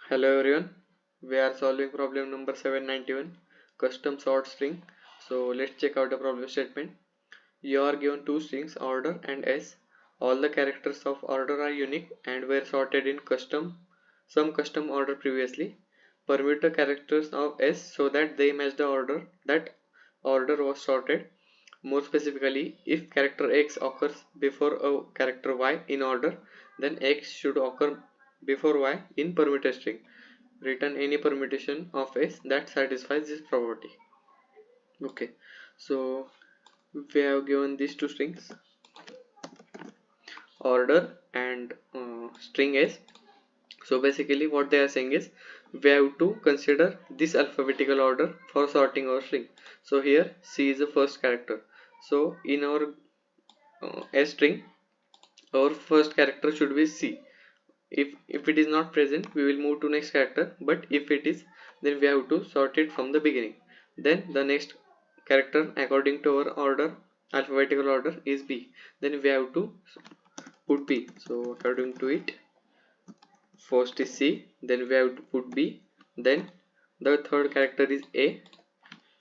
Hello everyone, we are solving problem number 791, custom sort string. So let's check out the problem statement. You are given two strings order and s. All the characters of order are unique and were sorted in some custom order previously. Permute the characters of s so that they match the order that order was sorted. More specifically, if character x occurs before a character y in order, then x should occur before y in permuted string. Return any permutation of s that satisfies this property. Okay, so we have given these two strings order and string s. So basically what they are saying is we have to consider this alphabetical order for sorting our string. So here c is the first character, so in our s string our first character should be c. If it is not present, we will move to next character, but if it is, then we have to sort it from the beginning. Then the next character according to our order, alphabetical order, is b. Then we have to put b. So according to it, first is c, then we have to put b, then the third character is a,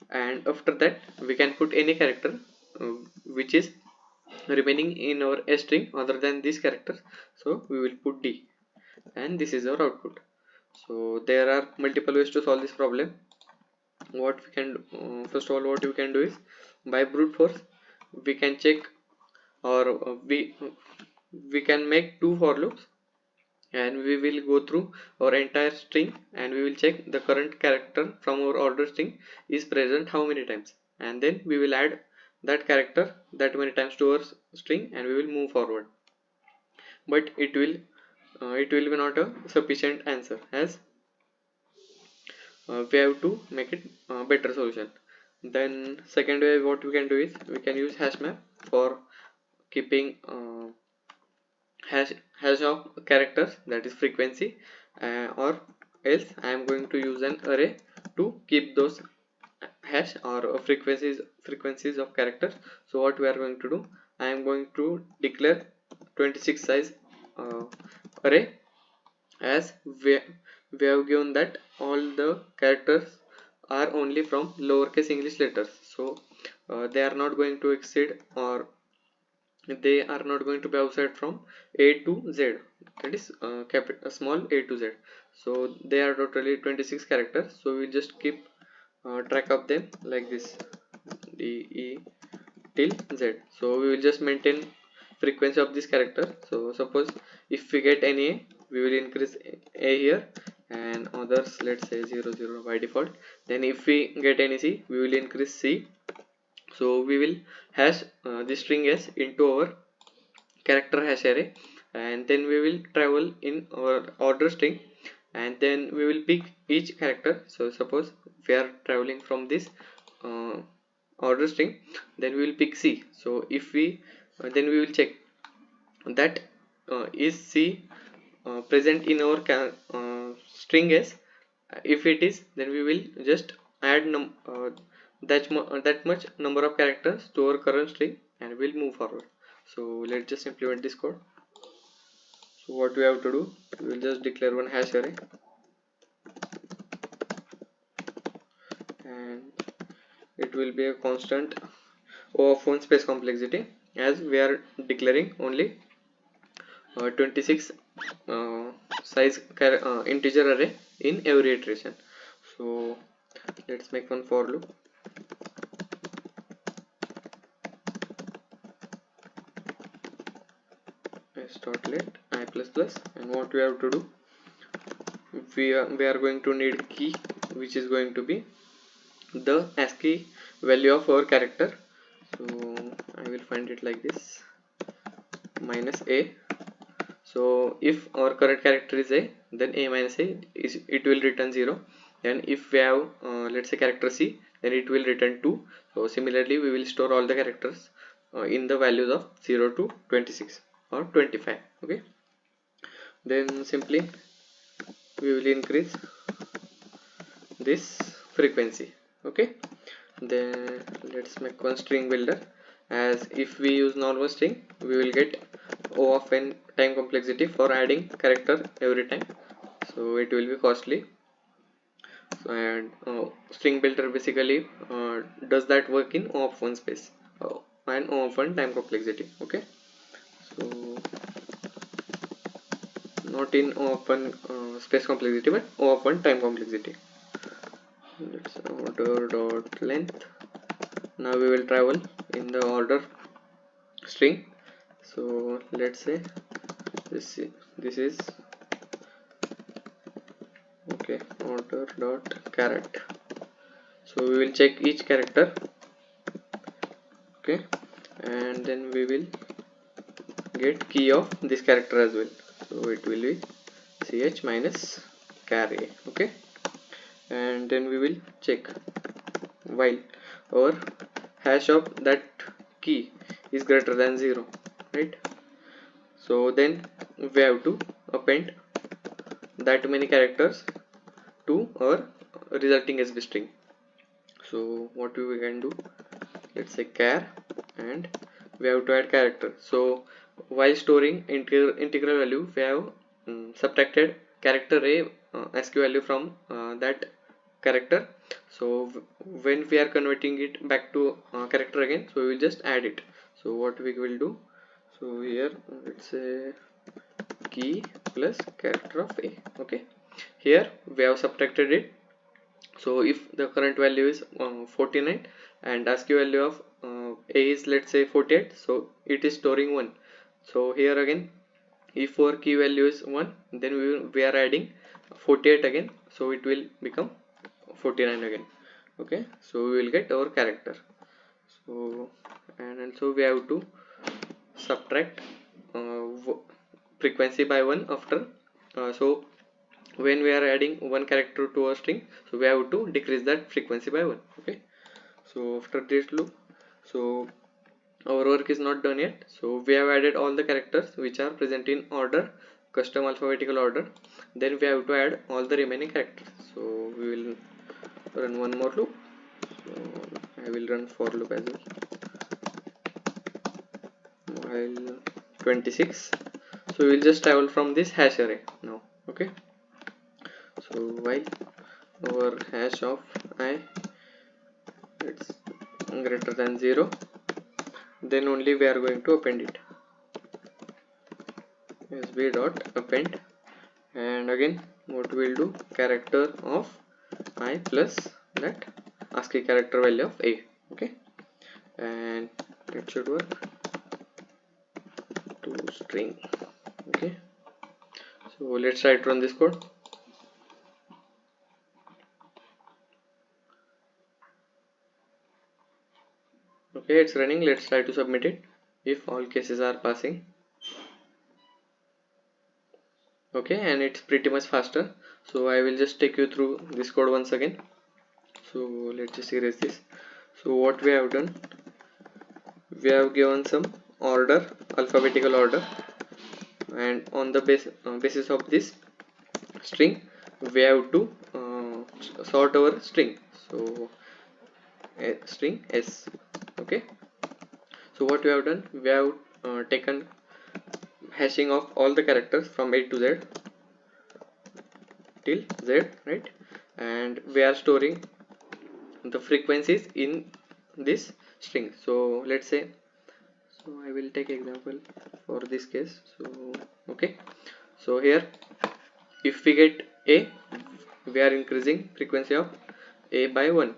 and after that we can put any character uh, which is remaining in our s string other than this character. So we will put d, and this is our output. So there are multiple ways to solve this problem. What we can do, first of all, what we can do is by brute force we can check, or we can make two for loops, and we will go through our entire string and we will check the current character from our order string is present how many times, and then we will add that character that many times to our string and we will move forward. But it will be not a sufficient answer, as we have to make it better solution. Then second way what we can do is we can use hash map for keeping hash of characters, that is frequency, or else I am going to use an array to keep those hash or frequencies of characters. So what we are going to do, I am going to declare 26 size array, as we have given that all the characters are only from lowercase English letters. So they are not going to exceed, or they are not going to be outside from a to z, that is small a to z. So they are totally 26 characters, so we'll just keep track of them like this, d e till z. So we will just maintain frequency of this character. So suppose if we get any a, we will increase a here, and others let's say 0 0 by default. Then if we get any c, we will increase c. So we will hash the string s into our character hash array, and then we will travel in our order string, and then we will pick each character. So suppose we are traveling from this uh, order string, then we will pick c. So if we then we will check that is c present in our string s. If it is, then we will just add that much number of characters to our current string and we'll move forward. So let's just implement this code. So what we have to do, we will just declare one hash array, and it will be a constant O of 1 space complexity, as we are declaring only 26 size integer array in every iteration. So let's make one for loop. S.let I plus plus, and what we have to do, we are going to need key, which is going to be the ASCII value of our character. So I will find it like this, minus a. So if our current character is a, then a minus a is, it will return 0, and if we have let's say character c, then it will return 2. So similarly we will store all the characters in the values of 0 to 26 or 25. Okay, then simply we will increase this frequency. Okay, then let's make one string builder, as if we use normal string we will get O of n time complexity for adding character every time. so it will be costly. So, and string builder basically does that work in O of 1 space and O of 1 time complexity. Okay, so not in O of 1 space complexity, but O of 1 time complexity. Let's order dot length. Now we will travel in the order string. So let's say this is okay, order dot caret. So we will check each character, okay, and then we will get key of this character as well. So it will be ch minus char a, okay, and then we will check while our hash of that key is greater than 0, right? So then we have to append that many characters to our resulting SB string. So what we can do, let's say char, and we have to add character. So while storing integral value, we have subtracted character a ASCII value from that character. So when we are converting it back to character again, so we will just add it. So what we will do, so here let's say key plus character of a, okay, here we have subtracted it. So if the current value is 49 and ASCII value of a is let's say 48, so it is storing 1. So here again, if our key value is 1, then we are adding 48 again, so it will become 49 again, okay. So we will get our character. So and also we have to subtract frequency by 1 after so when we are adding one character to a string, so we have to decrease that frequency by 1, okay. So after this loop, so our work is not done yet. So we have added all the characters which are present in order, custom alphabetical order. Then we have to add all the remaining characters. So we will run one more loop. So I will run for loop as well while 26. So we will just travel from this hash array now, okay. So while our hash of I it's greater than 0, then only we are going to append it, sb dot append, and again what we will do, character of I plus that ASCII character value of a, okay, and it should work to string, okay. So let's try to run this code. Okay, it's running. Let's try to submit it if all cases are passing. Okay, and it's pretty much faster. So I will just take you through this code once again. So let's just erase this. So what we have done, we have given some order, alphabetical order, and on the basis of this string we have to sort our string. So string s, okay. So what we have done, we have taken hashing of all the characters from A to Z till Z, right, and we are storing the frequencies in this string. So let's say, so I will take example for this case. So okay, so here if we get A, we are increasing frequency of A by 1.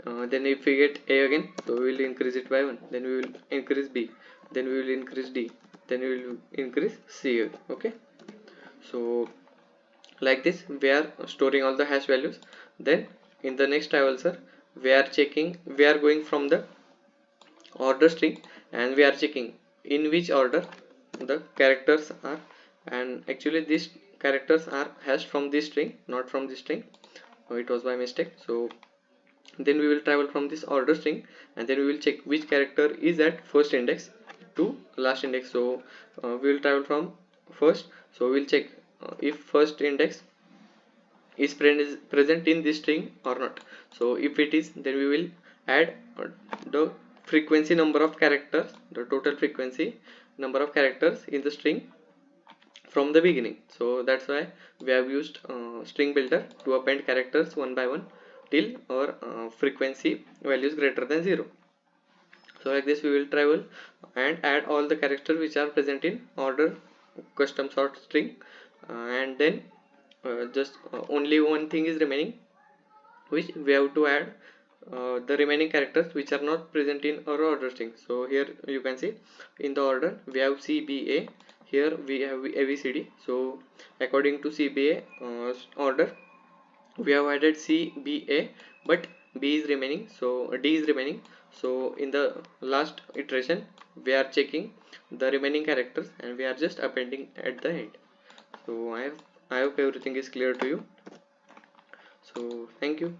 Then if we get A again, so we will increase it by 1. Then we will increase B. Then we will increase D. Then we will increase C. Okay. So like this we are storing all the hash values. Then in the next traversal we are checking, we are going from the order string and we are checking in which order the characters are, and actually these characters are hashed from this string, not from this string. It was by mistake. So then we will travel from this order string and then we will check which character is at first index to last index. So we will travel from first, so we will check if first index is present in this string or not. So if it is, then we will add the frequency number of characters, the total frequency number of characters in the string from the beginning. So that's why we have used string builder to append characters one by one till our frequency value is greater than 0. So like this we will travel and add all the characters which are present in order custom sort string, and then just only one thing is remaining, which we have to add the remaining characters which are not present in our order string. So here you can see in the order we have CBA, here we have ABCD. So according to CBA order we have added CBA, but B is remaining, so D is remaining. So in the last iteration we are checking the remaining characters and we are just appending at the end. So I hope everything is clear to you. So thank you.